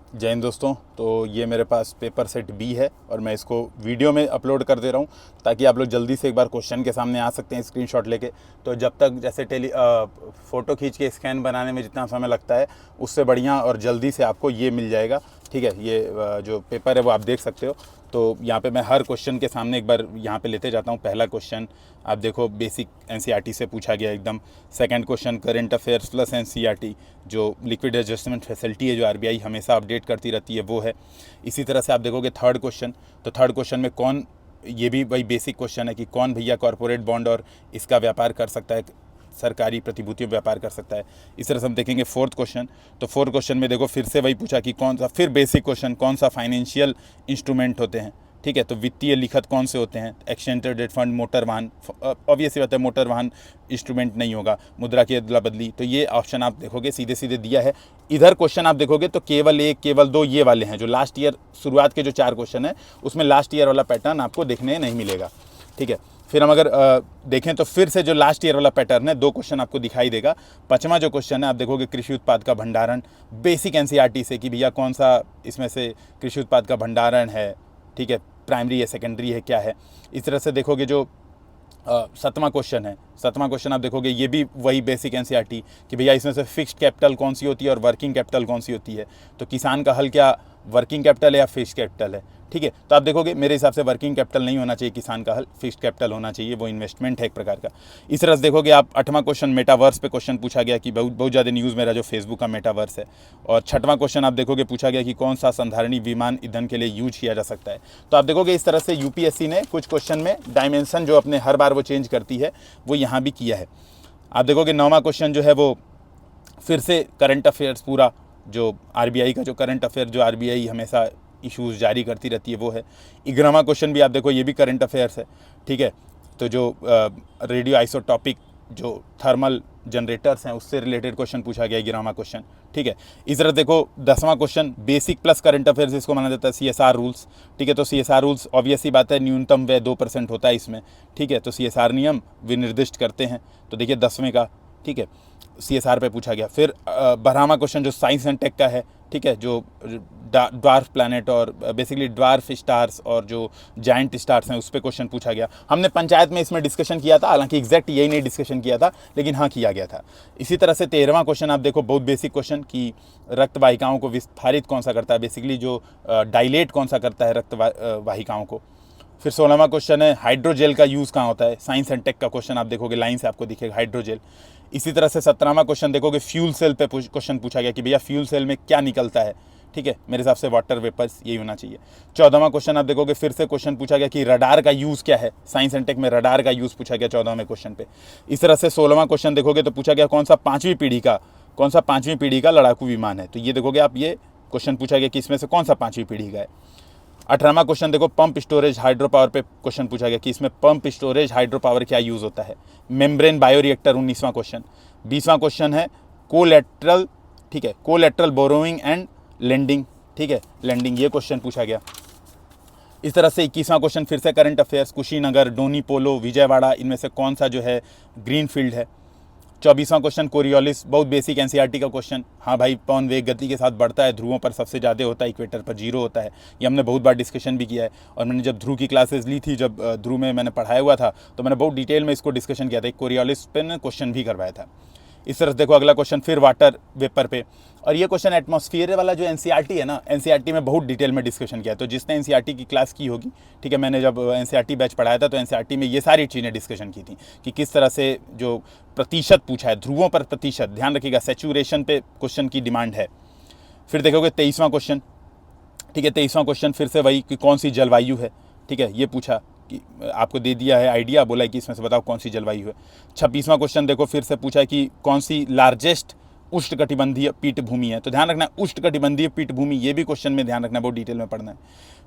जय हिंद दोस्तों। तो ये मेरे पास पेपर सेट बी है और मैं इसको वीडियो में अपलोड कर दे रहा हूँ ताकि आप लोग जल्दी से एक बार क्वेश्चन के सामने आ सकते हैं स्क्रीनशॉट लेके। तो जब तक जैसे फ़ोटो खींच के स्कैन बनाने में जितना समय लगता है उससे बढ़िया और जल्दी से आपको ये मिल जाएगा। ठीक है, ये जो पेपर है वो आप देख सकते हो। तो यहाँ पे मैं हर क्वेश्चन के सामने एक बार यहाँ पे लेते जाता हूँ। पहला क्वेश्चन आप देखो, बेसिक एनसीईआरटी से पूछा गया एकदम। Second question current affairs plus NCERT, जो लिक्विड एडजस्टमेंट फैसिलिटी है जो आरबीआई हमेशा अपडेट करती रहती है वो है। इसी तरह से आप देखोगे थर्ड क्वेश्चन, तो थर्ड क्वेश्चन में कौन, ये भी वही बेसिक क्वेश्चन है कि कौन भैया कॉरपोरेट बॉन्ड और इसका व्यापार कर सकता है, सरकारी प्रतिभूतियों व्यापार कर सकता है। इस तरह से हम देखेंगे फोर्थ क्वेश्चन। तो फोर्थ क्वेश्चन में देखो फिर से वही पूछा कि कौन सा, फिर बेसिक क्वेश्चन, कौन सा फाइनेंशियल इंस्ट्रूमेंट होते हैं। ठीक है, तो वित्तीय लिखत कौन से होते हैं? एक्सचेंज ट्रेडेड फंड, मोटर वाहन, ऑब्वियस ही बात है मोटर वाहन इंस्ट्रूमेंट नहीं होगा। मुद्रा की अदला बदली, तो ये ऑप्शन आप देखोगे सीधे सीधे दिया है। इधर क्वेश्चन आप देखोगे तो केवल एक, केवल दो ये वाले हैं जो लास्ट ईयर शुरुआत के जो 4 क्वेश्चन है उसमें लास्ट ईयर वाला पैटर्न आपको देखने नहीं मिलेगा। ठीक है, फिर हम अगर देखें तो फिर से जो लास्ट ईयर वाला पैटर्न है 2 क्वेश्चन आपको दिखाई देगा। 5वां जो क्वेश्चन है आप देखोगे कृषि उत्पाद का भंडारण, बेसिक एनसीईआरटी से कि भैया कौन सा इसमें से कृषि उत्पाद का भंडारण है। ठीक है, प्राइमरी है, सेकेंडरी है, क्या है। इस तरह से देखोगे जो 7वां क्वेश्चन है, 7वां क्वेश्चन आप देखोगे ये भी वही बेसिक एनसीईआरटी कि भैया इसमें से फिक्स्ड कैपिटल कौन सी होती है और वर्किंग कैपिटल कौन सी होती है। तो किसान का हल क्या वर्किंग कैपिटल है या फिक्स्ड कैपिटल है? ठीक है, तो आप देखोगे मेरे हिसाब से वर्किंग कैपिटल नहीं होना चाहिए किसान का हल, फिक्स्ड कैपिटल होना चाहिए, वो इन्वेस्टमेंट है एक प्रकार का। इस तरह से देखोगे आप 8वां क्वेश्चन मेटावर्स पे क्वेश्चन पूछा गया कि बहुत ज़्यादा न्यूज़ मेरा जो फेसबुक का मेटावर्स है। और 6वां क्वेश्चन आप देखोगे पूछा गया कि कौन सा संधारणी विमान ईंधन के लिए यूज किया जा सकता है। तो आप देखोगे इस तरह से यूपीएससी ने कुछ क्वेश्चन में डायमेंशन जो अपने हर बार वो चेंज करती है वो यहाँ भी किया है। आप देखोगे 9वां क्वेश्चन जो है वो फिर से करंट अफेयर्स, पूरा जो आरबीआई का जो करंट अफेयर जो आरबीआई हमेशा इश्यूज़ जारी करती रहती है वो है। 11वां क्वेश्चन भी आप देखो ये भी करंट अफेयर्स है। ठीक है, तो जो रेडियो आइसोटॉपिक जो थर्मल जनरेटर्स हैं उससे रिलेटेड क्वेश्चन पूछा गया 11वां क्वेश्चन। ठीक है, इस तरह देखो 10वां question basic plus current affairs इसको माना जाता है, सीएसआर रूल्स। ठीक है, तो सीएसआर रूल्स ऑब्वियस ही बात है, न्यूनतम व्यय 2% होता है इसमें। ठीक है, तो सीएसआर नियम विनिर्दिष्ट करते हैं। तो देखिए 10वें का, ठीक है, सीएसआर पे पूछा गया। फिर 12वां क्वेश्चन जो साइंस एंड टेक का है, ठीक है, जो ड्वार्फ प्लैनेट और बेसिकली ड्वार्फ स्टार्स और जो जायंट स्टार्स हैं उस पर क्वेश्चन पूछा गया। हमने पंचायत में इसमें डिस्कशन किया था, हालांकि एग्जैक्ट यही नहीं डिस्कशन किया था लेकिन हाँ किया गया था। इसी तरह से 13वां क्वेश्चन आप देखो बहुत बेसिक क्वेश्चन कि रक्त वाहिकाओं को विस्तारित कौन सा करता है, बेसिकली जो डायलेट कौन सा करता है रक्त वाहिकाओं को। फिर 16वां क्वेश्चन है हाइड्रोजेल का यूज़ कहाँ होता है, साइंस एंड टेक का क्वेश्चन आप देखोगे लाइन से आपको दिखेगा हाइड्रोजेल। इसी तरह से 17वां क्वेश्चन देखोगे फ्यूल सेल पे क्वेश्चन पूछा गया कि भैया फ्यूल सेल में क्या निकलता है। ठीक है, मेरे हिसाब से वाटर वेपर्स यही होना चाहिए। 14वां क्वेश्चन आप देखोगे फिर से क्वेश्चन पूछा गया कि रडार का यूज़ क्या है, साइंस एंड टेक में रडार का यूज़ पूछा गया 14वें क्वेश्चन पे। इस तरह से 16वां क्वेश्चन देखोगे तो पूछा गया कौन सा पाँचवीं पीढ़ी का लड़ाकू विमान है। तो ये देखोगे आप, ये क्वेश्चन पूछा गया कि इसमें से कौन सा 5वीं पीढ़ी का है। 18वां क्वेश्चन देखो पंप स्टोरेज हाइड्रो पावर पे क्वेश्चन पूछा गया कि इसमें पंप स्टोरेज हाइड्रो पावर क्या यूज़ होता है। मेम्ब्रेन बायोरिएक्टर 19वां क्वेश्चन। 20वां क्वेश्चन है कोलेट्रल, ठीक है, कोलेट्रल बोरोइंग एंड लेंडिंग। ठीक है, लेंडिंग ये क्वेश्चन पूछा गया। इस तरह से 21वां क्वेश्चन फिर से करंट अफेयर्स, कुशीनगर, डोनी पोलो, विजयवाड़ा, इनमें से कौन सा जो है ग्रीन फील्ड है। 24वां क्वेश्चन कोरियोलिस, बहुत बेसिक एनसीईआरटी का क्वेश्चन। हाँ भाई, पवन वेग गति के साथ बढ़ता है, ध्रुवों पर सबसे ज़्यादा होता है, इक्वेटर पर 0 होता है। ये हमने बहुत बार डिस्कशन भी किया है और मैंने जब ध्रुव की क्लासेस ली थी, जब ध्रुव में मैंने पढ़ाया हुआ था तो मैंने बहुत डिटेल में इसको डिस्कशन किया था, कोरियोलिस पे ने क्वेश्चन भी करवाया था। इस तरह से देखो अगला क्वेश्चन फिर वाटर वेपर पे, और ये क्वेश्चन एटमॉस्फेयर वाला जो एनसीईआरटी है ना, एनसीईआरटी में बहुत डिटेल में डिस्कशन किया है। तो जिसने एनसीईआरटी की क्लास की होगी, ठीक है, मैंने जब एनसीईआरटी बैच पढ़ाया था तो एनसीईआरटी में ये सारी चीज़ें डिस्कशन की थी कि किस तरह से जो प्रतिशत पूछा है, ध्रुवों पर प्रतिशत, ध्यान रखिएगा सैचुरेशन पे क्वेश्चन की डिमांड है। फिर देखोगे 23वां क्वेश्चन, ठीक है, 23वां क्वेश्चन फिर से वही कि कौन सी जलवायु है। ठीक है, ये पूछा कि आपको दे दिया है आइडिया, बोला है कि इसमें से बताओ कौन सी जलवायु है। 26वां क्वेश्चन देखो फिर से पूछा है कि कौन सी लार्जेस्ट उष्णकटिबंधीय पीठभूमि है। तो ध्यान रखना उष्णकटिबंधीय पीठभूमि, ये भी क्वेश्चन में ध्यान रखना, बहुत डिटेल में पढ़ना है।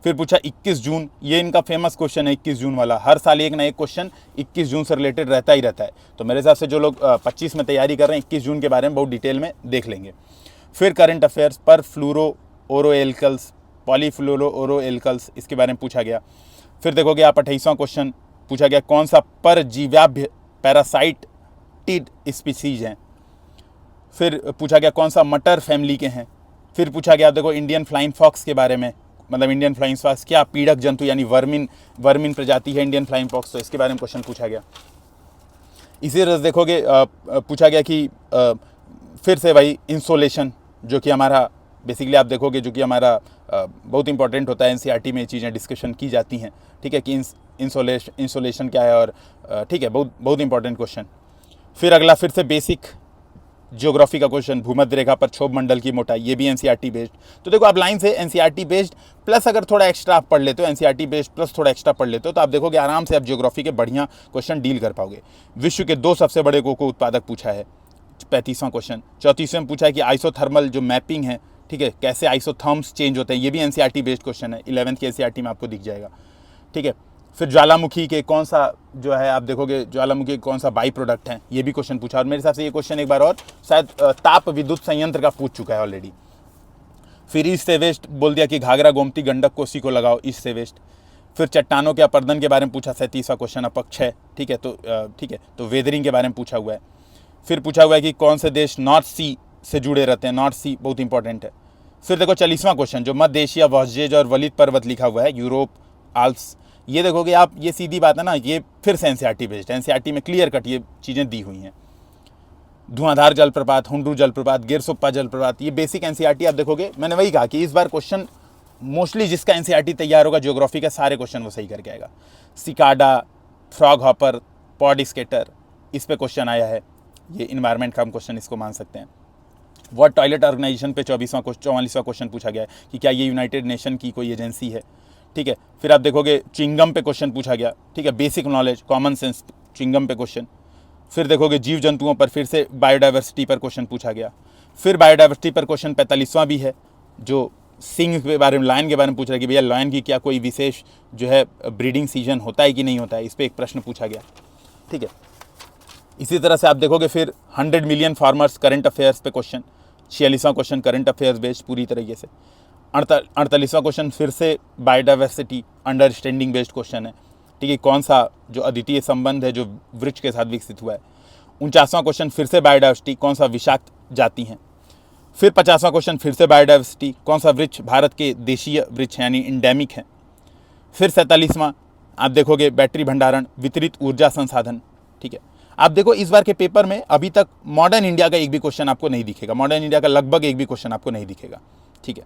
फिर पूछा 21 जून, ये इनका फेमस क्वेश्चन है 21 जून वाला, हर साल एक ना एक क्वेश्चन 21 जून से रिलेटेड रहता ही रहता है। तो मेरे हिसाब से जो लोग 25 में तैयारी कर रहे हैं 21 जून के बारे में बहुत डिटेल में देख लेंगे। फिर करंट अफेयर्स पर फ्लूरो ओरो एल्कल्स, पॉलीफ्लोरो ओरो एल्कल्स, इसके बारे में पूछा गया। फिर देखोगे आप 28वां क्वेश्चन पूछा गया कौन सा परजीव्याभ्य पैरासाइटिड स्पीसीज हैं। फिर पूछा गया कौन सा मटर फैमिली के हैं। फिर फिर पूछा गया देखो इंडियन फ्लाइंग फॉक्स के बारे में, मतलब इंडियन फ्लाइंग फॉक्स क्या पीड़क जंतु यानी वर्मिन प्रजाति है इंडियन फ्लाइंग फॉक्स, तो इसके बारे में क्वेश्चन पूछा गया। इसी तरह से देखोगे पूछा गया कि फिर से वही इंसोलेशन, जो कि हमारा बेसिकली आप देखोगे जो कि हमारा बहुत इंपॉर्टेंट होता है, एनसीईआरटी में ये चीज़ें डिस्कशन की जाती हैं, ठीक है, कि इंसोलेशन क्या है, और ठीक है, बहुत इंपॉर्टेंट क्वेश्चन। फिर अगला फिर से बेसिक ज्योग्राफी का क्वेश्चन, भूमध्य रेखा पर क्षोभ मंडल की मोटाई, ये भी एनसीईआरटी बेस्ड। तो देखो आप लाइन से एनसीईआरटी बेस्ड प्लस अगर थोड़ा एक्स्ट्रा आप पढ़ लेते हो, एनसीईआरटी बेस्ड प्लस थोड़ा एक्स्ट्रा पढ़ लेते हो, तो आप देखोगे आराम से आप ज्योग्राफी के बढ़िया क्वेश्चन डील कर पाओगे। विश्व के 2 सबसे बड़े कोको उत्पादक पूछा है, 35वां क्वेश्चन। 34वें में पूछा है कि आइसोथर्मल जो मैपिंग है, ठीक है, कैसे आइसोथर्म्स चेंज होते हैं, ये भी एनसीईआरटी बेस्ड क्वेश्चन है, 11th के एनसीईआरटी में आपको दिख जाएगा, ठीक है। फिर ज्वालामुखी के कौन सा जो है आप देखोगे ज्वालामुखी कौन सा बाई प्रोडक्ट है, ये भी क्वेश्चन पूछा, और मेरे हिसाब से ये क्वेश्चन एक बार और शायद ताप विद्युत संयंत्र का पूछ चुका है ऑलरेडी। फिर ईस्ट से वेस्ट बोल दिया कि घाघरा गोमती गंडक कोसी को लगाओ ईस्ट से वेस्ट। फिर चट्टानों के अपर्दन के बारे में पूछा, 37वां क्वेश्चन अपक्ष है, ठीक है, तो वेदरिंग के बारे में पूछा हुआ है। फिर पूछा हुआ है कि कौन से देश नॉर्थ सी से जुड़े रहते हैं, नॉर्थ सी बहुत इंपॉर्टेंट है। फिर देखो 40वां क्वेश्चन जो मध्य एशिया, वॉस्जेज और वलिद पर्वत लिखा हुआ है, यूरोप, आल्प्स, ये देखोगे आप, ये सीधी बात है ना, ये फिर से एनसीईआरटी बेस्ड है, एनसीईआरटी में क्लियर कट ये चीज़ें दी हुई हैं। धुआंधार जलप्रपात, हुंडरू जलप्रपात, गिरसोप्पा जलप्रपात, ये बेसिक एनसीईआरटी आप देखोगे। मैंने वही कहा कि इस बार क्वेश्चन मोस्टली जिसका एनसीईआरटी तैयार होगा ज्योग्राफी का, सारे क्वेश्चन वो सही करके आएगा। Cicada, frog hopper, pod skater, इस पे क्वेश्चन आया है, ये इन्वायरमेंट का हम क्वेश्चन इसको मान सकते हैं। वर्ल्ड टॉयलेट ऑर्गेनाइजेशन पे 44वां क्वेश्चन पूछा गया है कि क्या ये यूनाइटेड नेशन की कोई एजेंसी है, ठीक है। फिर आप देखोगे च्युइंगम पे क्वेश्चन पूछा गया, ठीक है, basic knowledge common sense chewing gum पे क्वेश्चन। फिर देखोगे जीव जंतुओं पर फिर से बायोडाइवर्सिटी पर क्वेश्चन पूछा गया। फिर बायोडाइवर्सिटी पर क्वेश्चन 45वां भी है, जो सिंह के बारे में, लायन के बारे में पूछ रहा है कि भैया लायन की क्या कोई विशेष जो है ब्रीडिंग सीजन होता है कि नहीं होता है, इस पर एक प्रश्न पूछा गया, ठीक है। इसी तरह से आप देखोगे फिर 100 मिलियन फार्मर्स करंट अफेयर्स पे क्वेश्चन, 46वां क्वेश्चन करंट अफेयर्स बेस्ड पूरी तरीके से। 48वां क्वेश्चन फिर से बायोडाइवर्सिटी अंडरस्टैंडिंग बेस्ड क्वेश्चन है, ठीक है, कौन सा जो अद्वितीय संबंध है जो वृक्ष के साथ विकसित हुआ है। 49वां क्वेश्चन फिर से बायोडाइवर्सिटी, कौन सा विषाक्त जाति है। फिर 50वां क्वेश्चन फिर से बायोडाइवर्सिटी, कौन सा वृक्ष भारत के देशीय वृक्ष यानी इंडेमिक है। फिर 47वां आप देखोगे बैटरी भंडारण, वितरित ऊर्जा संसाधन, ठीक है। आप देखो इस बार के पेपर में अभी तक मॉडर्न इंडिया का एक भी क्वेश्चन आपको नहीं दिखेगा, मॉडर्न इंडिया का लगभग एक भी क्वेश्चन आपको नहीं दिखेगा, ठीक है।